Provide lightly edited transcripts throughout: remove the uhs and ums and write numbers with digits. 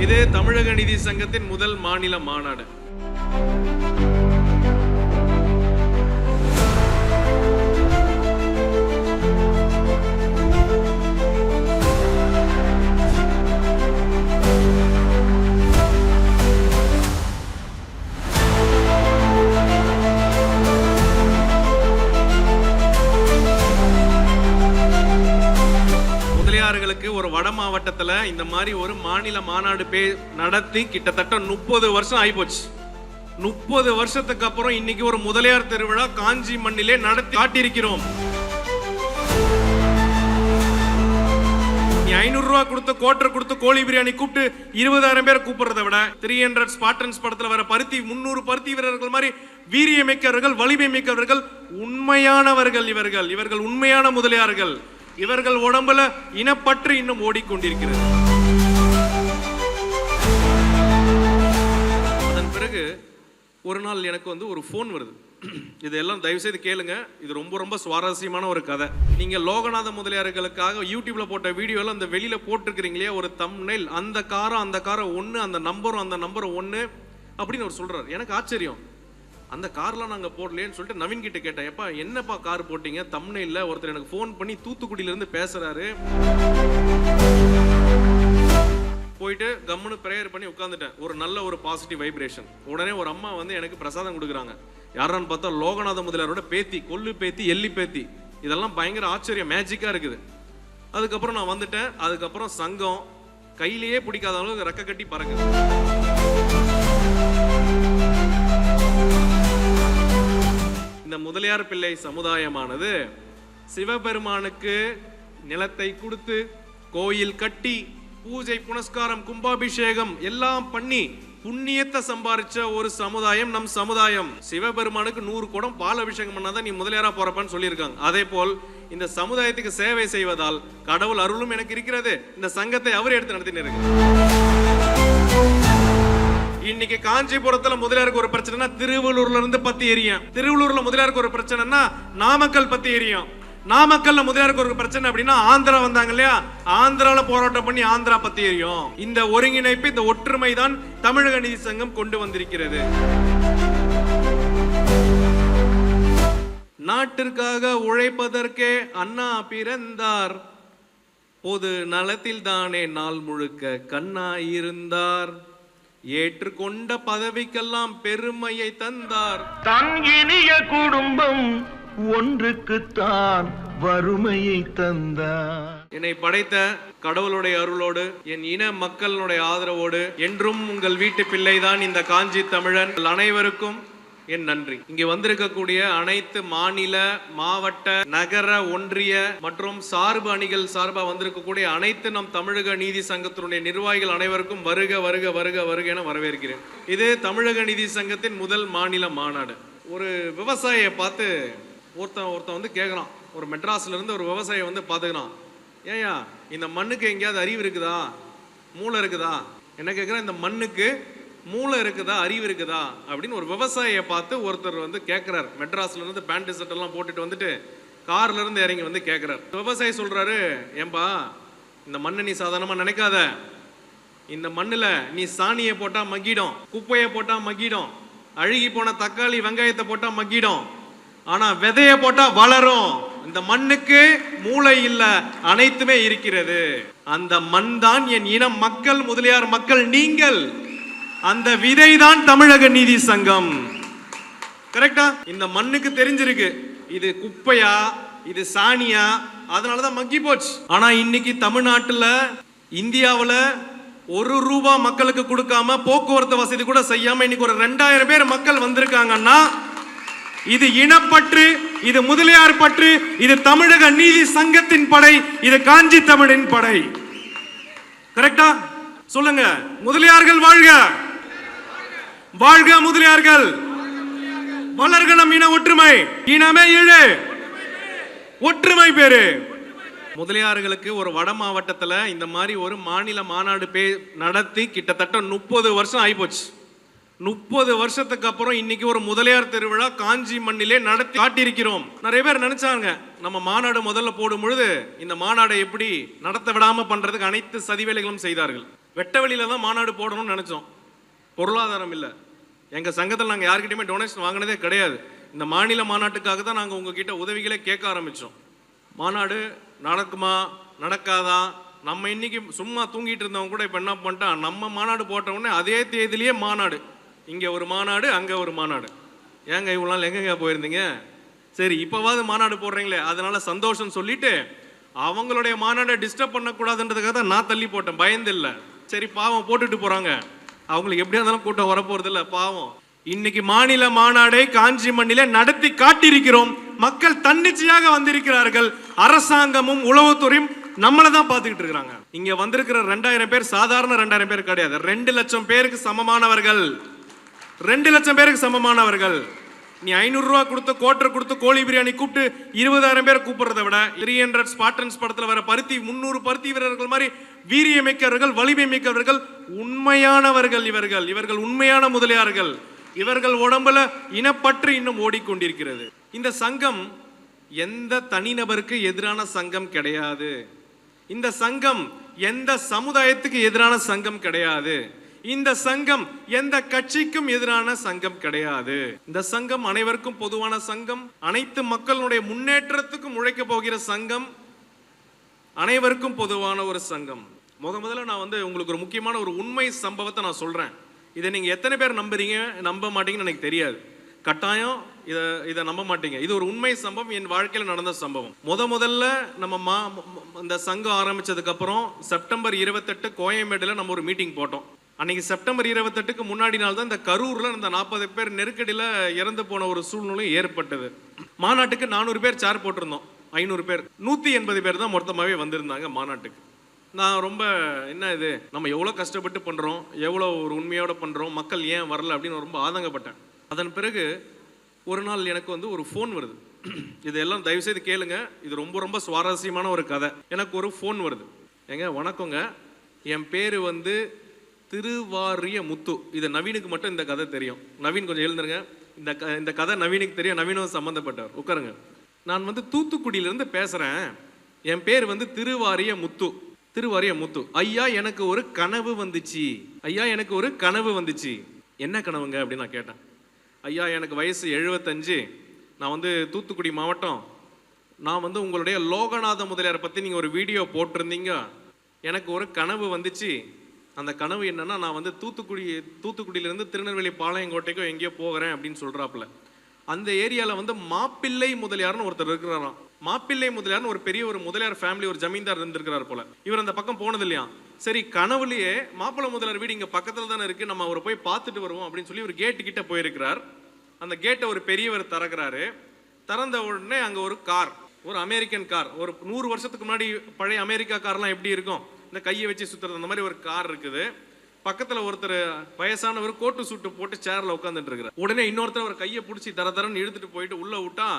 இது தமிழக நீதி சங்கத்தின் முதல் மாநில மாநாடு. ஒரு வட மாவட்டத்துல இந்த மாதிரி ஒரு மாநில மாநாடு நடத்தி கிட்டத்தட்ட 30 வருஷம் ஆயிப்போச்சு. 30 வருஷத்துக்கு அப்புறம் இன்னைக்கு ஒரு முதலியார் திருவிழா காஞ்சி மண்ணிலே நடத்தி காட்டியிருக்கிறோம். 500 ரூபாய் கொடுத்து கோட்டர் கொடுத்து கோழி பிரியாணி கூப்பிட்டு 20,000 பேர் கூப்பிடுறதை விட 300 ஸ்பார்டன்ஸ் படத்துல வர 300 பருத்தி வீரர்கள் மாதிரி வீரியமிக்கவர்கள், வலிமை மிக்கவர்கள், உண்மையானவர்கள். இவர்கள் உண்மையான முதலியார்கள். இவர்கள் உடம்புல இனப்பற்று இன்னும் ஓடிக்கொண்டிருக்கிறது. அதன் பிறகு ஒரு நாள் எனக்கு ஒரு போன் வருது. இதெல்லாம் தயவு செய்து கேளுங்க. இது ரொம்ப சுவாரஸ்யமான ஒரு கதை. நீங்க லோகநாத முதலியார்களுக்காக யூடியூப்ல போட்ட வீடியோல அந்த வெளியில போட்டிருக்கிறீங்களே ஒரு தம்ப்நெயில், அந்த காரம் 1, அந்த நம்பர் 1 அப்படின்னு அவர் சொல்றாரு. எனக்கு ஆச்சரியம். அந்த கார்லாம் நாங்கள் போடலேன்னு சொல்லிட்டு நவீன் கிட்ட கேட்டேன். எப்பா என்னப்பா கார் போட்டீங்க? தம்ப்நெயில்ல ஒருத்தர் எனக்கு ஃபோன் பண்ணி தூத்துக்குடியிலேருந்து பேசுறாரு. போயிட்டு கம்முன்னு ப்ரேயர் பண்ணி உட்காந்துட்டேன். ஒரு நல்ல ஒரு பாசிட்டிவ் வைப்ரேஷன். உடனே ஒரு அம்மா எனக்கு பிரசாதம் கொடுக்குறாங்க. யாரான்னு பார்த்தா லோகநாத முதலியாரோட பேத்தி, கொல்லு பேத்தி, எல்லி பேத்தி. இதெல்லாம் பயங்கர ஆச்சரியம், மேஜிக்காக இருக்குது. அதுக்கப்புறம் நான் வந்துட்டேன். அதுக்கப்புறம் சங்கம் கையிலேயே பிடிக்காத அளவுக்கு ரெக்க கட்டி பறக்குது. இந்த முதலியார் பிள்ளை சமுதாயமானது சிவபெருமானுக்கு நிலத்தை கொடுத்து கோயில் கட்டி பூஜை புனஸ்காரம் கும்பாபிஷேகம் எல்லாம் பண்ணி புண்ணியத்தை சம்பாதிச்ச ஒரு சமுதாயம் நம் சமுதாயம். சிவபெருமானுக்கு 100 குடம் பால் அபிஷேகம் பண்ணாதான் நீ முதலியாரா போறப்பன்னு சொல்லியிருக்காங்க. அதே போல் இந்த சமுதாயத்துக்கு சேவை செய்வதால் கடவுள் அருளும் எனக்கு இருக்கிறது. இந்த சங்கத்தை அவர் எடுத்து நடத்தினு இருக்கு. இன்னைக்கு காஞ்சிபுரத்துல முதலியாருக்கு ஒரு பிரச்சனைனா திருவள்ளூர்ல இருந்து பத்தி எரியும். திருவள்ளூர்ல முதலியாருக்கு ஒரு பிரச்சனைனா நாமக்கல் பத்தி எரியும். நாமக்கல்ல முதலியாருக்கு ஒரு பிரச்சனை அப்படின்னா ஆந்திரா வந்தாங்க இல்லையா, ஆந்திரால போராட்டம் பண்ணி ஆந்திரா பத்தி எரியும். இந்த ஒருங்கிணைப்பு, இந்த ஒற்றுமை தான் தமிழக நீதி சங்கம் கொண்டு வந்திருக்கிறது. நாட்டிற்காக உழைப்பதற்கே அண்ணா பிறந்தார், பொது நலத்தில் தானே நாள் முழுக்க கண்ணா இருந்தார், ஏற்றுக்கொண்ட பதவிக்கெல்லாம் பெருமையை தந்தார், தன் இனிய குடும்பம் ஒன்றுக்குத்தான் வறுமையை தந்தார். என்னை படைத்த கடவுளுடைய அருளோடு என் இன மக்களுடைய ஆதரவோடு என்றும் உங்கள் வீட்டு பிள்ளைதான் இந்த காஞ்சி தமிழன். அனைவருக்கும் என் நன்றி. இங்கே வந்திருக்கக்கூடிய அனைத்து மாநில, மாவட்ட, நகர, ஒன்றிய மற்றும் சார்பு அணிகள் சார்பாக வந்திருக்கக்கூடிய அனைத்து நம் தமிழக நீதி சங்கத்தினுடைய நிர்வாகிகள் அனைவருக்கும் வருக வருக வருக வருக என வரவேற்கிறேன். இது தமிழக நீதி சங்கத்தின் முதல் மாநில மாநாடு. ஒரு விவசாயியை பார்த்து ஒருத்தன் கேட்குறான். ஒரு மெட்ராஸ்ல இருந்து ஒரு விவசாயி பார்த்துக்கிறான். ஏயா இந்த மண்ணுக்கு எங்கேயாவது அறிவு இருக்குதா, மூளை இருக்குதா? என்ன கேட்குறேன், இந்த மண்ணுக்கு மூளை இருக்குதா, அறிவு இருக்குதா அப்படின்னு ஒரு விவசாயியை பார்த்து ஒருத்தர் கேட்கிறார். மெட்ராஸ்ல இருந்து பேண்ட் ஷர்ட் எல்லாம் போட்டுட்டு வந்துட்டு கார்ல இருந்து இறங்கி கேட்கிறார். விவசாயி சொல்றாரு, ஏம்பா இந்த மண்ணை நீ சாதாரணமா நினைக்காத. இந்த மண்ணுல நீ சாணியை போட்டா மக்கிடும், குப்பையை போட்டா மக்கிடும், அழுகி போன தக்காளி வெங்காயத்தை போட்டா மக்கிடும், ஆனா விதைய போட்டா வளரும். இந்த மண்ணுக்கு மூளை இல்ல, அனைத்துமே இருக்கிறது. அந்த மண் தான் என் இனம் மக்கள், முதலியார் மக்கள் நீங்கள். அந்த விதைதான் தமிழக நீதி சங்கம். கரெக்டா? இந்த மண்ணுக்கு தெரிஞ்சிருக்கு இது குப்பையா, இது சாணியா, அதனாலதான் மக்கி போச்சு. ஆனா இன்னைக்கு தமிழ்நாட்டுல, இந்தியாவுல 1 ரூபா மக்களுக்கு கொடுக்காம போக்குவரத்து வசதி கூட செய்யாம இன்னைக்கு ஒரு 2000 பேர் மக்கள் வந்திருக்காங்கன்னா இது இனப்பற்று, இது முதலியார் பற்று, இது தமிழக நீதி சங்கத்தின் படை, இது காஞ்சி தமிழின் படை. கரெக்டா? சொல்லுங்க. முதலியார்கள் வாழ்க, வாழ்க முதலியார்கள், வளர்க நம் இன ஒற்றுமை, இனமே எழு, ஒற்றுமை பேரு. முதலியார்களுக்கு ஒரு வட மாவட்டத்துல இந்த மாதிரி ஒரு மாநில மாநாடு நடத்தி கிட்டத்தட்ட 30 வருஷம் ஆயிப்போச்சு. 30 வருஷத்துக்கு அப்புறம் இன்னைக்கு ஒரு முதலியார் திருவிழா காஞ்சி மண்ணிலே நடத்தி காட்டியிருக்கிறோம். நிறைய பேர் நினைச்சாங்க நம்ம மாநாடு முதல்ல போடும் பொழுது இந்த மாநாடை எப்படி நடத்த விடாம பண்றதுக்கு அனைத்து சதிவேலைகளும் செய்தார்கள். வெட்ட வெளியில தான் மாநாடு போடணும்னு நினைச்சோம். பொருளாதாரம் இல்லை. எங்க சங்கத்தில் நாங்கள் யார்கிட்டயுமே டொனேஷன் வாங்கினதே கிடையாது. இந்த மாநில மாநாட்டுக்காக தான் நாங்கள் உங்ககிட்ட உதவிகளே கேட்க ஆரம்பித்தோம். மாநாடு நடக்குமா நடக்காதா, நம்ம இன்னைக்கு சும்மா தூங்கிட்டு இருந்தவங்க கூட இப்போ என்ன பண்ணிட்டான், நம்ம மாநாடு போட்ட உடனே அதே தேதியிலேயே மாநாடு, இங்கே ஒரு மாநாடு அங்கே ஒரு மாநாடு. ஏங்க இவ்வளோ நாள் எங்கெங்க போயிருந்தீங்க? சரி இப்போவாது மாநாடு போடுறீங்களே அதனால சந்தோஷம் சொல்லிட்டு அவங்களுடைய மாநாடை டிஸ்டர்ப் பண்ணக்கூடாதுன்றதுக்காக தான் நான் தள்ளி போட்டேன். பயந்து இல்லை. சரி பாவம் போட்டுட்டு போகிறாங்க, அவங்களுக்கு எப்படியா இருந்தாலும் கூட்டம் வரப்போறது இல்லை பாவம். இன்னைக்கு மாநில மாநாடை காஞ்சி மண்ணிலே நடத்தி காட்டியிருக்கிறோம். மக்கள் தன்னிச்சையாக வந்திருக்கிறார்கள். அரசாங்கமும் உளவுத்துறையும் நம்மளை தான் பார்த்துக்கிட்டு இருக்கிறாங்க. இங்க வந்திருக்கிற 2000 பேர் சாதாரண 2000 பேர் கிடையாது. 2 லட்சம் பேருக்கு சமமானவர்கள். 2 லட்சம் பேருக்கு சமமானவர்கள். நீ 500 ரூபா கொடுத்து கோட்டர் கொடுத்து கோழி பிரியாணி கூப்பிட்டு 20,000 பேர் கூப்பிடுறதை விட 300 ஸ்பார்டன்ஸ் படத்துல வர 300 பருத்தி வீரர்கள் மாதிரி வீரியமிக்கவர்கள், வலிமை மிக்கவர்கள், உண்மையானவர்கள். இவர்கள் உண்மையான முதலியார்கள். இவர்கள் உடம்புல இனப்பற்று இன்னும் ஓடிக்கொண்டிருக்கிறது. இந்த சங்கம் எந்த தனிநபருக்கு எதிரான சங்கம் கிடையாது. இந்த சங்கம் எந்த சமுதாயத்துக்கு எதிரான சங்கம் கிடையாது. இந்த சங்கம் எந்த கட்சிக்கும் எதிரான சங்கம் கிடையாது. இந்த சங்கம் அனைவருக்கும் பொதுவான சங்கம். அனைத்து மக்களுடைய முன்னேற்றத்துக்கும் உழைக்க போகிற சங்கம். அனைவருக்கும் பொதுவான ஒரு சங்கம். முதல்ல நான் உங்களுக்கு ஒரு முக்கியமான ஒரு உண்மை சம்பவத்தை நான் சொல்றேன். இதை நீங்க எத்தனை பேர் நம்புறீங்க நம்ப மாட்டீங்கன்னு எனக்கு தெரியாது. கட்டாயம் இதை நம்ப மாட்டீங்க. இது ஒரு உண்மை சம்பவம், என் வாழ்க்கையில் நடந்த சம்பவம். முதல்ல நம்ம இந்த சங்கம் ஆரம்பிச்சதுக்கு அப்புறம் செப்டம்பர் 28 கோயம்பேடுல நம்ம ஒரு மீட்டிங் போட்டோம். அன்னைக்கு செப்டம்பர் 28க்கு முன்னாடி நாள் தான் இந்த கரூர்ல இந்த 40 பேர் நெருக்கடியில் இறந்து போன ஒரு சூழ்நிலை ஏற்பட்டது. மாநாட்டுக்கு 400 பேர் சேர் போட்டிருந்தோம். 500 பேர் 180 பேர் தான் மொத்தமாகவே வந்திருந்தாங்க மாநாட்டுக்கு. நான் ரொம்ப என்ன இது நம்ம எவ்வளோ கஷ்டப்பட்டு பண்ணுறோம், எவ்வளோ ஒரு உண்மையோட பண்ணுறோம், மக்கள் ஏன் வரல அப்படின்னு ரொம்ப ஆதங்கப்பட்டேன். அதன் பிறகு ஒரு நாள் எனக்கு ஒரு ஃபோன் வருது. இதெல்லாம் தயவுசெய்து கேளுங்க, இது ரொம்ப ரொம்ப சுவாரஸ்யமான ஒரு கதை. எனக்கு ஒரு ஃபோன் வருது. ஏங்க வணக்கங்க, என் பேர் திருவாரிய முத்து. இது நவீனுக்கு மட்டும் இந்த கதை தெரியும். நவீன் கொஞ்சம் எழுந்துருங்க. இந்த கதை நவீனுக்கு தெரியும். நவீனும் சம்மந்தப்பட்டவர். உட்காருங்க. நான் தூத்துக்குடியிலேருந்து பேசுகிறேன். என் பேர் திருவாரிய முத்து. திருவாரிய முத்து. ஐயா எனக்கு ஒரு கனவு வந்துச்சு. ஐயா எனக்கு ஒரு கனவு வந்துச்சு. என்ன கனவுங்க அப்படின்னு நான் கேட்டேன். ஐயா எனக்கு வயசு 75. நான் தூத்துக்குடி மாவட்டம். நான் உங்களுடைய லோகநாத முதலியாரை பற்றி நீங்கள் ஒரு வீடியோ போட்டிருந்தீங்க. எனக்கு ஒரு கனவு வந்துச்சு. அந்த கனவு என்னன்னா, நான் தூத்துக்குடியிலேருந்து திருநெல்வேலி பாளையங்கோட்டைக்கோ எங்கேயோ போகிறேன் அப்படின்னு சொல்கிறாப்புல. அந்த ஏரியாவில் மாப்பிள்ளை முதலியார்னு ஒருத்தர் இருக்கிறாராம். மாப்பிள்ளை முதலியார்னு ஒரு பெரிய ஒரு முதலியார் ஃபேமிலி, ஒரு ஜமீன்தார் இருந்திருக்கிறார் போல. இவர் அந்த பக்கம் போனது இல்லையா. சரி கனவுலையே மாப்பிள்ளை முதலியார் வீடு இங்கே பக்கத்தில் தானே இருக்குது, நம்ம அவரை போய் பார்த்துட்டு வருவோம் அப்படின்னு சொல்லி ஒரு கேட்டு கிட்ட போயிருக்கிறார். அந்த கேட்டை ஒரு பெரியவர் திறக்கிறாரு. திறந்த உடனே அங்கே ஒரு கார், ஒரு அமெரிக்கன் கார், ஒரு 100 வருஷத்துக்கு முன்னாடி பழைய அமெரிக்கா கார்லாம் எப்படி இருக்கும், இந்த கையை வச்சு சுற்றுறது, அந்த மாதிரி ஒரு கார் இருக்குது. பக்கத்தில் ஒருத்தர் வயசானவர் கோட்டு சூட்டு போட்டு சேர்ல உட்காந்துட்டு இருக்கிறார். உடனே இன்னொருத்தர் ஒரு கையை பிடிச்சி தரன்னு இழுத்துட்டு போயிட்டு உள்ள விட்டா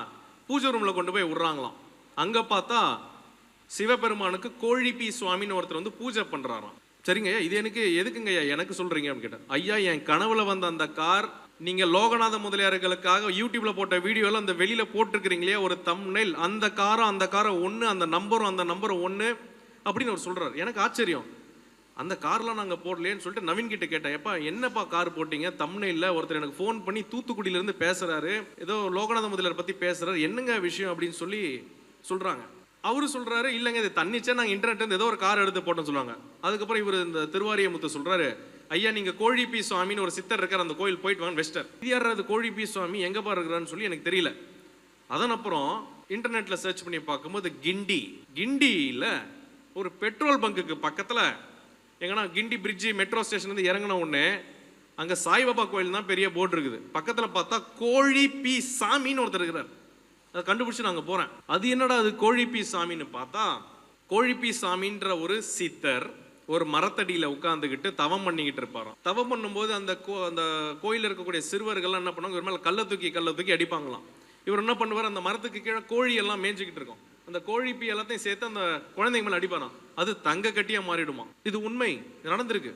பூஜை ரூம்ல கொண்டு போய் விடுறாங்களாம். அங்க பார்த்தா சிவபெருமானுக்கு கோழிப்பி சுவாமின்னு ஒருத்தர் பூஜை பண்றாராம். சரிங்க, இது எனக்கு எதுக்குங்க எனக்கு சொல்றீங்க அப்படின்னு கேட்டேன். ஐயா என் கனவுல வந்த அந்த கார் நீங்க லோகநாத முதலியார்களுக்காக யூடியூப்ல போட்ட வீடியோல அந்த வெளியில போட்டிருக்கிறீங்களே ஒரு தம்ப்நெயில், அந்த காரை ஒன்று, அந்த நம்பரும் ஒன்று அப்படின்னு அவர் சொல்றாரு. எனக்கு ஆச்சரியம். அந்த கார்லாம் நாங்கள் போடலேன்னு சொல்லிட்டு நவீன் கிட்ட கேட்டேன். எப்பா என்னப்பா கார் போட்டீங்க? தம்ப்நெயில்ல ஒருத்தர் எனக்கு ஃபோன் பண்ணி தூத்துக்குடியிலேருந்து பேசுறாரு, ஏதோ லோகநாத முதலியார் பற்றி பேசுறாரு, என்னங்க விஷயம் அப்படின்னு சொல்லி சொல்றாங்க. அவரு சொல்றாரு, இல்லைங்க இது தன்னிச்சா நாங்கள் இன்டர்நெட் ஏதோ ஒரு கார் எடுத்து போட்டோம்னு சொல்லுவாங்க. அதுக்கப்புறம் இவர் இந்த திருவாரிய முத்து சொல்றாரு, ஐயா நீங்க கோழிப்பி சுவாமின்னு ஒரு சித்தர் இருக்கார், அந்த கோயில் போயிட்டு வாங்க வெஸ்டர். இது யாராவது கோழிப்பி சுவாமி எங்க இருக்கிறான்னு சொல்லி எனக்கு தெரியல. அதன் அப்புறம் இன்டர்நெட்ல சர்ச் பண்ணி பார்க்கும்போது கிண்டியில ஒரு பெட்ரோல் பங்குக்கு பக்கத்தில் எங்கன்னா கிண்டி பிரிட்ஜி மெட்ரோ ஸ்டேஷன் இறங்கின உடனே அங்கே சாய்பாபா கோயில் தான் பெரிய போர்டு இருக்குது. பக்கத்தில் பார்த்தா கோழிப்பி சாமின்னு ஒருத்தர் இருக்கிறார். அதை கண்டுபிடிச்சு நாங்கள் போகிறேன். அது என்னடா அது கோழிப்பி சாமின்னு பார்த்தா, கோழிப்பி சாமின்ற ஒரு சித்தர் ஒரு மரத்தடியில் உட்காந்துக்கிட்டு தவம் பண்ணிக்கிட்டு இருப்பாராம். தவம் பண்ணும்போது அந்த கோயிலில் இருக்கக்கூடிய சிறுவர்கள்லாம் என்ன பண்ணுவாங்க, ஒரு மேலே கல்லை தூக்கி அடிப்பாங்களாம். இவர் என்ன பண்ணுவார், அந்த மரத்துக்கு கீழே கோழி எல்லாம் மேய்ஞ்சிக்கிட்டு இருக்கும். அந்த கோழிப்பி எல்லாத்தையும் சேர்த்து அந்த குழந்தைங்க மேல அடிப்பாராம். அது தங்க கட்டியா மாறிடுமா. இது உண்மை, நடந்திருக்கு.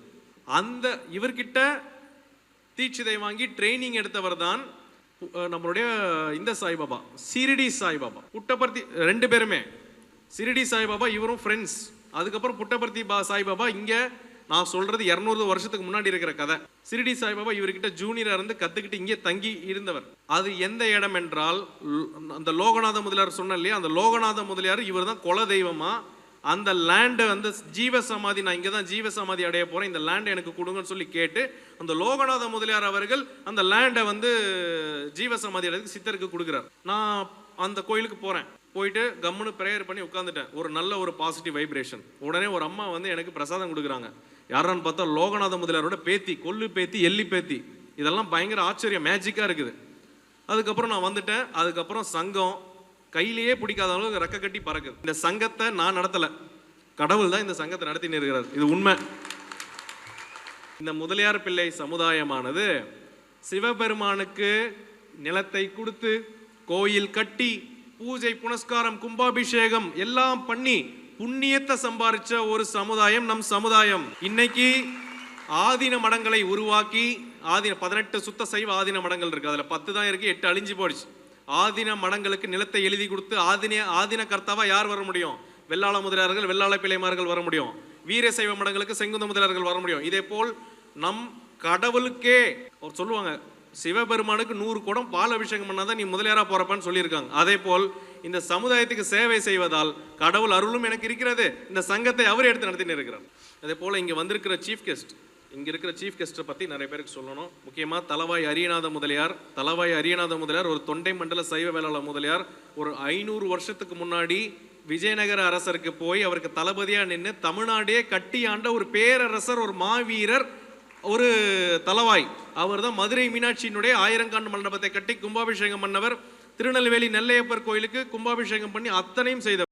அந்த இவர்கிட்ட தீட்சிதை வாங்கி ட்ரைனிங் எடுத்தவர் தான் நம்மளுடைய இந்த சாய்பாபா, சிரிடி சாய்பாபா. புட்டபர்த்தி 2 பேருமே, சிரிடி சாய்பாபா இவரும் ஃப்ரெண்ட்ஸ். அதுக்கப்புறம் புட்டபர்த்தி சாய்பாபா இங்கே நான் சொல்றது 200 வருஷத்துக்கு முன்னாடி இருக்கிற கதை. சிரிடி சாய்பாபா இவர்கிட்ட ஜூனியரா இருந்து கத்துக்கிட்டு இங்கே தங்கி இருந்தவர். அது எந்த இடம் என்றால், அந்த லோகநாத முதலியார் சொன்ன இல்லையா, அந்த லோகநாத முதலியார் இவர் தான் குல தெய்வமா. அந்த லேண்டை வந்து ஜீவ சமாதி, நான் இங்கே தான் ஜீவ சமாதி அடைய போகிறேன், இந்த லேண்டை எனக்கு கொடுங்கன்னு சொல்லி கேட்டு அந்த லோகநாத முதலியார் அவர்கள் அந்த லேண்டை வந்து ஜீவ சமாதி அடையதுக்கு சித்தருக்கு கொடுக்குறார். நான் அந்த கோயிலுக்கு போகிறேன், போயிட்டு கம்முன்னு ப்ரேயர் பண்ணி உட்காந்துட்டேன். ஒரு நல்ல ஒரு பாசிட்டிவ் வைப்ரேஷன். உடனே ஒரு அம்மா வந்து எனக்கு பிரசாதம் கொடுக்குறாங்க. யாரான்னு பார்த்தா லோகநாத முதலியாரோட பேத்தி, கொல்லு பேத்தி, எள்ளி பேத்தி. இதெல்லாம் பயங்கர ஆச்சரியம், மேஜிக்காக இருக்குது. அதுக்கப்புறம் நான் வந்துட்டேன். அதுக்கப்புறம் சங்கம் கையிலேயே பிடிக்காத அளவுக்கு ரெக்க கட்டி பறக்குது. இந்த சங்கத்தை நான் நடத்தலை, கடவுள் தான் இந்த சங்கத்தை நடத்தின்னு இருக்கிறார். இது உண்மை. இந்த முதலியார் பிள்ளை சமுதாயமானது சிவபெருமானுக்கு நிலத்தை கொடுத்து கோயில் கட்டி பூஜை புனஸ்காரம் கும்பாபிஷேகம் எல்லாம் பண்ணி புண்ணியத்தை சம்பாதிச்ச ஒரு சமுதாயம் நம் சமுதாயம். இன்னைக்கு ஆதீன மடங்களை உருவாக்கி, 18 சுத்த சைவ ஆதீன மடங்கள் இருக்கு, அதுல 10 தான் இருக்கு, 8 அழிஞ்சு போயிடுச்சு. ஆதீன மடங்களுக்கு நிலத்தை எழுதி கொடுத்து ஆதீன கர்த்தாவா யார் வர முடியும்? வெள்ளாள முதலியார்கள், வெள்ளாள பிள்ளைமார்கள் வர முடியும். வீரசைவ மடங்களுக்கு செங்குந்த முதலியார்கள் வர முடியும். இதே போல் நம் கடவுளுக்கே அவர் சொல்லுவாங்க, சிவபெருமானுக்கு 100 குடம் பால் அபிஷேகம் பண்ணாதான் நீ முதலியாரா போறப்பான்னு சொல்லியிருக்காங்க. அதே போல் இந்த சமுதாயத்துக்கு சேவை செய்வதால் கடவுள் அருளும் எனக்கு இருக்கிறது. இந்த சங்கத்தை அவர் எடுத்து நடத்தின்னு இருக்கிறார். அதே போல இங்க வந்திருக்கிற சீஃப் கெஸ்ட், இங்க இருக்கிற சீஃப் கெஸ்ட்டை பத்தி நிறைய பேருக்கு சொல்லணும். முக்கியமா தலவாய் அரியநாத முதலியார். தலவாய் அரியநாத முதலியார் ஒரு தொண்டை மண்டல சைவ வேளாள முதலியார். ஒரு 500 வருஷத்துக்கு முன்னாடி விஜயநகர அரசருக்கு போய் அவருக்கு தளபதியா நின்று தமிழ்நாடே கட்டி ஆண்ட ஒரு பேரரசர், ஒரு மாவீரர், ஒரு தலவாய். அவர் தான் மதுரை மீனாட்சியினுடைய 1000 காண்டு மண்டபத்தை கட்டி கும்பாபிஷேகம் பண்ணவர். திருநெல்வேலி நெல்லையப்பர் கோயிலுக்கு கும்பாபிஷேகம் பண்ணி அத்தனையும் செய்தவர்.